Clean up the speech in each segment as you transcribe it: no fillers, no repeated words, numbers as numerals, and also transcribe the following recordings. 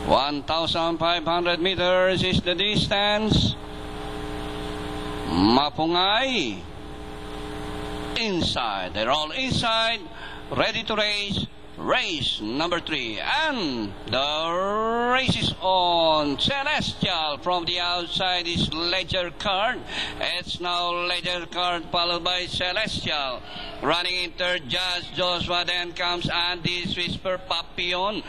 1,500 meters is the distance. Mapungay. Inside. They're all inside. Ready to race. Race number 3, and the race is on. Celestial from the outside is Ledger Card. It's now Ledger Card followed by Celestial. Running in third, Just Joshua. Then comes Andy's Whisper, Papillon,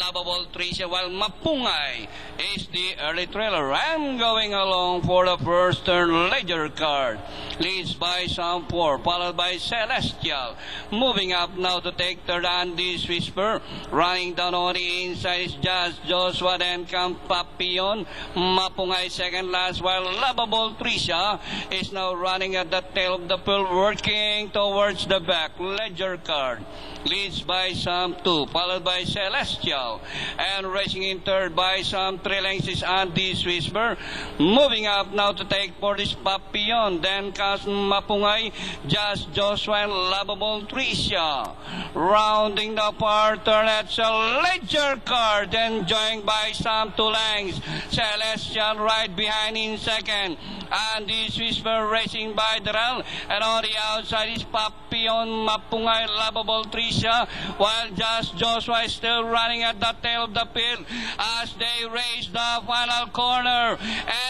Lovable Tricia, while Mapungay is the early trailer. And going along for the first turn, Ledger Card leads by some 4, followed by Celestial. Moving up now to take third, Andy's Whisper. Running down on the inside is Just Joshua. Then comes Papillon, Mapungay second last, while Lovable Tricia is now running at the tail of the field, working towards the back. Ledger Card leads by some 2, followed by Celestial. And racing in third by some 3 lengths is Andy's Whisper. Moving up now to take for this Papillon. Then comes Mapungay, Just Joshua, and Lovable Tricia. Rounding the far turn, it's a Ledger Card, then joined by some 2 lengths. Celestial right behind in second. Andy's Whisper racing by Darrell. And on the outside is Papillon, Mapungay, Lovable Tricia, while Just Joshua is still running at the tail of the field as they race the final corner.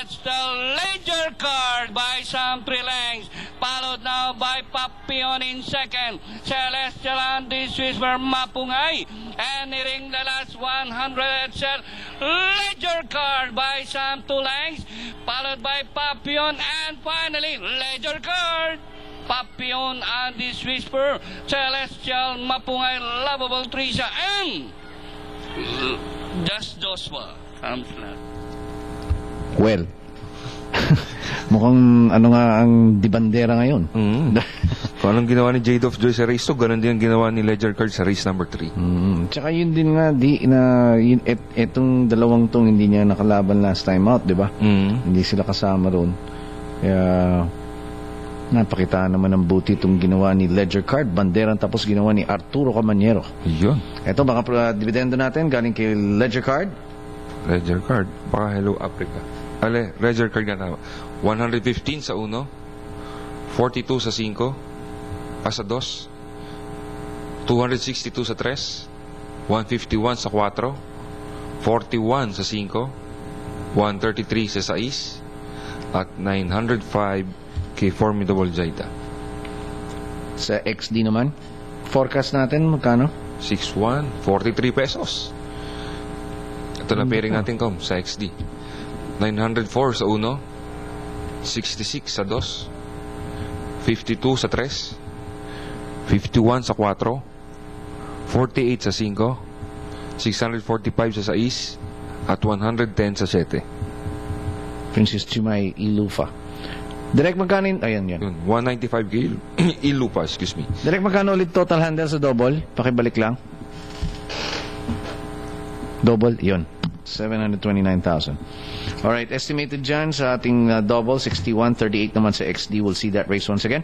It's the Ledger Card by some 3 lengths, followed now by Papillon in second. Celestial, Andy's Whisper, Mapungay, and nearing the last 100 cell, Ledger Card by some 2 lengths, followed by Papillon, and finally Ledger Card, Papillon, Andy's Whisper, Celestial, Mapungay, Lovable Tricia, and Just Joshua. Well, mukhang ano nga ang dibandera ngayon. Kung anong ginawa ni Jade of Joy sa race 2, ganun din ang ginawa ni Ledger Card sa race number 3. Tsaka yun din nga, etong dalawang tong hindi niya nakalaban last time out, di ba? Hindi sila kasama roon. Kaya napakita naman ng buti itong ginawa ni Ledger Card. Banderan tapos ginawa ni Arturo Camanero. Yun. Ito, baka dividendo natin galing kay Ledger Card. Ledger Card. Baka Hello Africa. Ledger Card nga tama. 115 sa 1, 42 sa 5, sa 2, 262 sa 3, 151 sa 4, 41 sa 5, 133 sa 6, at 905 kay Formidable Jaida. Sa XD naman, forecast natin magkano? 6-1, 43 pesos. Ito na pairing natin, Kom, sa XD. 904 sa 1, 66 sa 2, 52 sa 3, 51 sa 4, 48 sa 5, 645 sa 6, at 110 sa 7. Princess Chimay Ilufa. Direct magkano ayan yan. 195 kay Ilufa, excuse me. Direct magkano ulit total handle sa double? Pakibalik lang. Double, yun. 729,000. Alright, estimated dyan sa ating double, 61.38 naman sa XD. We'll see that race once again.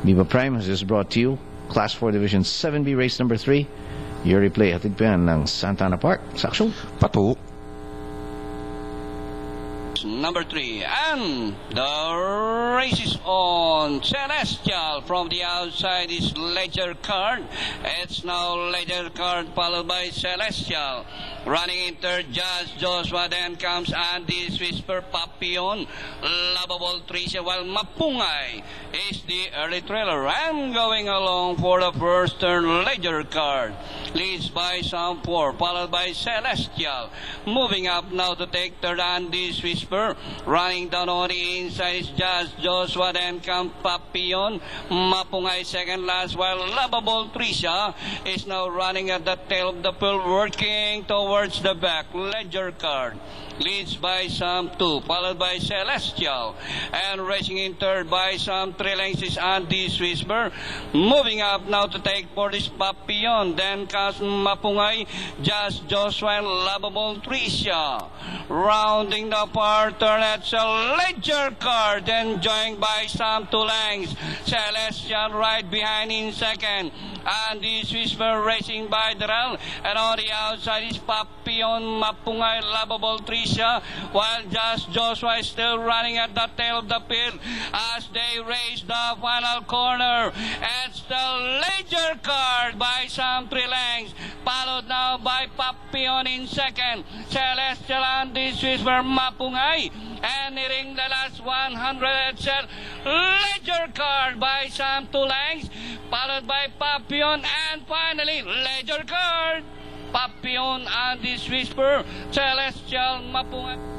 Viva Prime has just brought to you Class 4 Division 7B race number 3. Your replay, hatid pa yan ng Santa Ana Park. Sakso. Pato. Number 3, and the race is on. Celestial from the outside is Ledger Card. It's now Ledger Card followed by Celestial. Running in third, Just Joshua. Then comes Andy's Whisper, Papillon, Lovable Tricia, while Mapungay is the early trailer. And going along for the first turn, Ledger Card leads by some 4, followed by Celestial. Moving up now to take third, Andy's Whisper. Running down on the inside is Just Joshua. Then comes Papillon, Mapungay second last, while Lovable Tricia is now running at the tail of the field, working towards the back. Ledger Card leads by some 2, followed by Celestial. And racing in third by some 3 lengths is Andy Swissberg. Moving up now to take for this Papillon. Then comes Mapungay, Just Joshua, and Lovable Tricia. Rounding the far turn, it's a Ledger Card. Then joined by some 2 lengths. Celestial right behind in second. Andy Swissberg racing by Darrell. And on the outside is Papillon, Mapungay, Lovable Tricia, while Just Joshua is still running at the tail of the field as they race the final corner. It's the Ledger Card by some 3 lengths, followed now by Papillon in second, Celestial, Andy Swissberg, Mapungay, and nearing the last 100 cell, Ledger Card by some 2 lengths, followed by Papillon, and finally Ledger Card, Papillon, Andy Swissberg, Celestial, Mapungay.